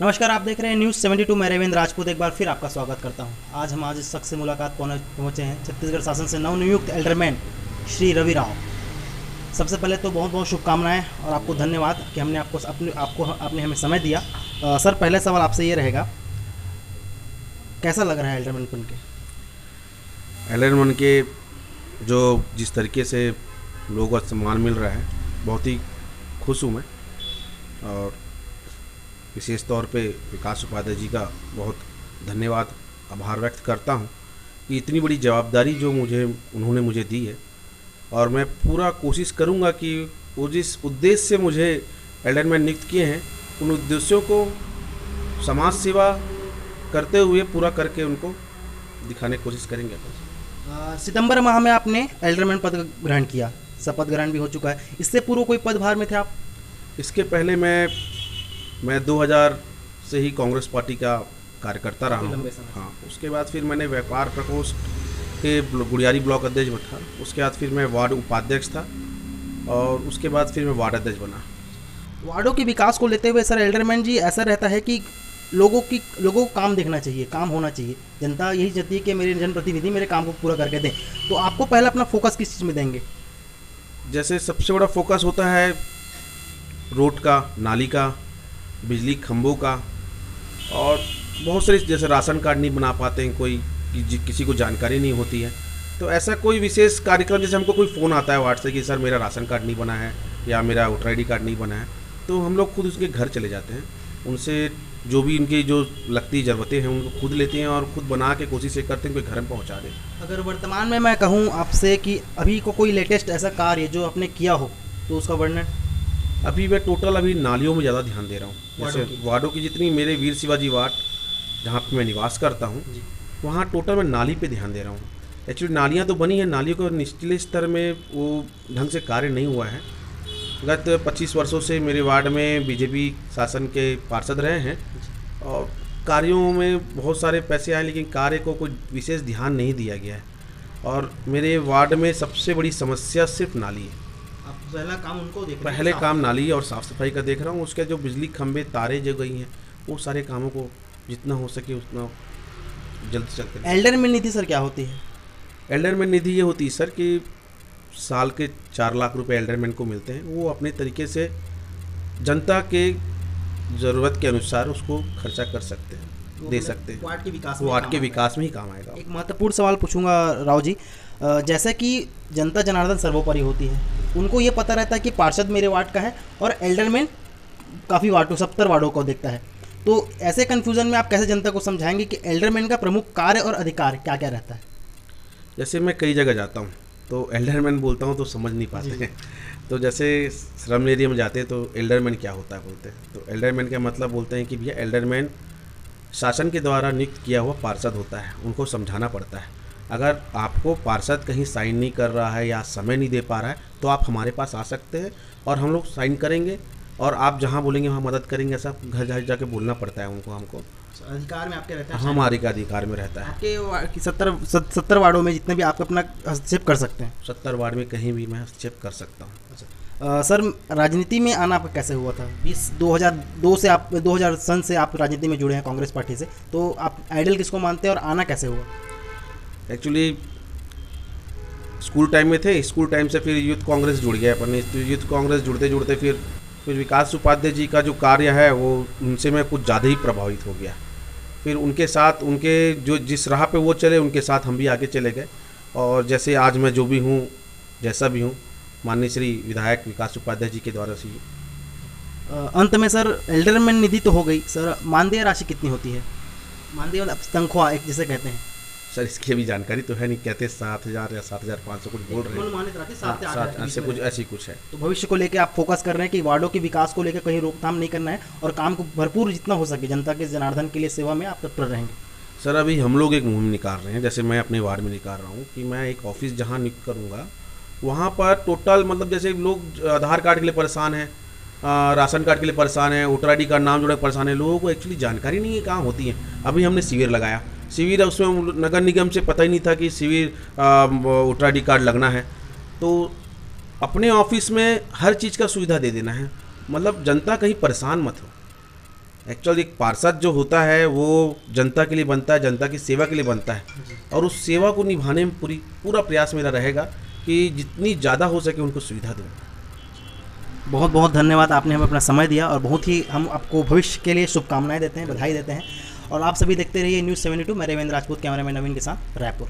नमस्कार, आप देख रहे हैं न्यूज़ 72। मैं रविंद्र राजपूत एक बार फिर आपका स्वागत करता हूं। आज इस शख्स से मुलाकात पहुंचे हैं छत्तीसगढ़ शासन से नवनियुक्त एल्डरमैन श्री रवि राव। सबसे पहले तो बहुत बहुत शुभकामनाएं और आपको धन्यवाद कि हमने आपने हमें समय दिया। सर, पहले सवाल आपसे ये रहेगा, कैसा लग रहा है एल्डरमैन बन के? एलन मन के जो जिस तरीके से लोगों को सम्मान मिल रहा है, बहुत ही खुश हूँ मैं। और विशेष तौर पे विकास उपाध्याय जी का बहुत धन्यवाद, आभार व्यक्त करता हूँ कि इतनी बड़ी जवाबदारी जो उन्होंने मुझे दी है। और मैं पूरा कोशिश करूँगा कि वो जिस उद्देश्य से मुझे एल्डरमैन नियुक्त किए हैं, उन उद्देश्यों को समाज सेवा करते हुए पूरा करके उनको दिखाने की कोशिश करेंगे। सितंबर माह में आपने एल्डरमैन पद ग्रहण किया, शपथ ग्रहण भी हो चुका है। इससे पूर्व कोई पदभार में थे आप? इसके पहले मैं 2000 से ही कांग्रेस पार्टी का कार्यकर्ता रहा हूँ। हाँ, उसके बाद फिर मैंने व्यापार प्रकोष्ठ के गुड़ियारी ब्लॉक अध्यक्ष बना। उसके बाद फिर मैं वार्ड उपाध्यक्ष था और उसके बाद फिर मैं वार्ड अध्यक्ष बना। वार्डों के विकास को लेते हुए सर, एल्डरमैन जी, ऐसा रहता है कि लोगों को काम देखना चाहिए, काम होना चाहिए। जनता यही चाहती है कि मेरे जनप्रतिनिधि मेरे काम को पूरा करके दें। तो आपको पहले अपना फोकस किस चीज़ में देंगे? जैसे सबसे बड़ा फोकस होता है रोड का, नाली का, बिजली खंभों का, और बहुत सारी, जैसे राशन कार्ड नहीं बना पाते हैं कोई, किसी को जानकारी नहीं होती है, तो ऐसा कोई विशेष कार्यक्रम, जैसे हमको कोई फ़ोन आता है वार्ड से कि सर मेरा राशन कार्ड नहीं बना है या मेरा वोटर ID कार्ड नहीं बना है, तो हम लोग खुद उसके घर चले जाते हैं। उनसे जो भी उनकी जो लगती ज़रूरतें हैं उनको खुद लेते हैं और खुद बना के कोशिश ये करते हैं कि घर में पहुँचा दें। अगर वर्तमान में मैं कहूँ आपसे कि अभी को कोई लेटेस्ट ऐसा कार्य जो आपने किया हो तो उसका वर्णन? अभी मैं अभी नालियों में ज़्यादा ध्यान दे रहा हूँ। जैसे वार्डों की जितनी, मेरे वीर शिवाजी वार्ड जहाँ पे मैं निवास करता हूँ, वहाँ टोटल मैं नाली पे ध्यान दे रहा हूँ। एक्चुअली नालियाँ तो बनी हैं, नालियों को निचले स्तर में वो ढंग से कार्य नहीं हुआ है। गत 25 वर्षों से मेरे वार्ड में बीजेपी शासन के पार्षद रहे हैं और कार्यों में बहुत सारे पैसे आए, लेकिन कार्य को कोई विशेष ध्यान नहीं दिया गया है। और मेरे वार्ड में सबसे बड़ी समस्या सिर्फ नाली है। पहला काम उनको देख रहे हैं? पहले काम नाली और साफ़ सफाई का देख रहा हूँ। उसके जो बिजली खंभे, तारे जो गई हैं, वो सारे कामों को जितना हो सके उतना जल्द से जल्द। एल्डरमैन नीति सर क्या होती है? एल्डरमैन निधि ये होती है सर कि साल के 4 लाख रुपए एल्डरमैन को मिलते हैं। वो अपने तरीके से जनता के ज़रूरत के अनुसार उसको खर्चा कर सकते हैं, दे सकते हैं। वार्ड के विकास में ही काम आएगा। एक महत्वपूर्ण सवाल पूछूंगा राव जी। जैसे कि जनता जनार्दन सर्वोपरि होती है, उनको ये पता रहता है कि पार्षद मेरे वार्ड का है और एल्डरमैन काफ़ी वार्डों, 70 वार्डों को देखता है। तो ऐसे कन्फ्यूज़न में आप कैसे जनता को समझाएंगे कि एल्डरमैन का प्रमुख कार्य और अधिकार क्या क्या रहता है? जैसे मैं कई जगह जाता हूँ तो एल्डरमैन बोलता हूँ तो समझ नहीं पाते हैं। तो जैसे श्रम एरिया में जाते हैं तो एल्डरमैन क्या होता है बोलते हैं, तो एल्डरमैन का मतलब बोलते हैं कि भैया एल्डरमैन शासन के द्वारा नियुक्त किया हुआ पार्षद होता है, उनको समझाना पड़ता है। अगर आपको पार्षद कहीं साइन नहीं कर रहा है या समय नहीं दे पा रहा है तो आप हमारे पास आ सकते हैं और हम लोग साइन करेंगे और आप जहाँ बोलेंगे वहाँ मदद करेंगे। ऐसा घर घर जाके बोलना पड़ता है उनको, हमको अधिकार में आपके रहता है? हमारे का अधिकार में रहता है। आपके 70 वार्डों में जितने भी आप अपना हस्तक्षेप कर सकते हैं? 70 वार्ड में कहीं भी मैं हस्तक्षेप कर सकता हूँ। सर, राजनीति में आना आपका कैसे हुआ था? 2002 से आप 2000 सन से आप राजनीति में जुड़े हैं कांग्रेस पार्टी से, तो आप आइडल किसको मानते हैं और आना कैसे हुआ? एक्चुअली स्कूल टाइम में थे, स्कूल टाइम से फिर यूथ कांग्रेस जुड़ गया अपन। यूथ कांग्रेस जुड़ते जुड़ते फिर विकास उपाध्याय जी का जो कार्य है वो उनसे मैं कुछ ज़्यादा ही प्रभावित हो गया। फिर उनके साथ, उनके जो जिस राह पे वो चले उनके साथ हम भी आगे चले गए। और जैसे आज मैं जो भी हूँ, जैसा भी हूँ, माननीय श्री विधायक विकास उपाध्याय जी के द्वारा से। अंत में सर, एल्डरमैन निधि तो हो गई सर, मानदेय राशि कितनी होती है? मानदेय मतलब तनख्वाह एक जिसे कहते हैं। सर इसकी अभी जानकारी तो है नहीं, कहते 7,000 या 7,500 कुछ बोल रहे हैं, ऐसे कुछ ऐसी कुछ है। तो भविष्य को लेकर आप फोकस कर रहे हैं कि वार्डों के विकास को लेकर कहीं रोकथाम नहीं करना है और काम को भरपूर जितना हो सके जनता के जनार्दन के लिए सेवा में आप तत्पर रहेंगे? सर अभी हम लोग एक मुहिम निकाल रहे हैं, जैसे मैं अपने वार्ड में निकाल रहा हूँ कि मैं एक ऑफिस जहाँ नियुक्त करूँगा वहाँ पर टोटल, मतलब जैसे लोग आधार कार्ड के लिए परेशान हैं, राशन कार्ड के लिए परेशान है, वोटर ID कार्ड नाम जोड़े परेशान है, लोगों को एक्चुअली जानकारी नहीं है कहाँ होती है। अभी हमने शिविर लगाया, शिविर उसमें नगर निगम से पता ही नहीं था कि शिविर वोटर ID कार्ड लगना है। तो अपने ऑफिस में हर चीज़ का सुविधा दे देना है, मतलब जनता कहीं परेशान मत हो। एक्चुअली एक पार्षद जो होता है वो जनता के लिए बनता है, जनता की सेवा के लिए बनता है, और उस सेवा को निभाने में पूरा प्रयास मेरा रहेगा कि जितनी ज़्यादा हो सके उनको सुविधा दूँ। बहुत बहुत धन्यवाद, आपने हमें अपना समय दिया और बहुत ही हम आपको भविष्य के लिए शुभकामनाएं देते हैं, बधाई देते हैं। और आप सभी देखते रहिए न्यूज़ 72। मैं रविंद्र राजपूत, कैमरामैन नवीन के साथ, रायपुर।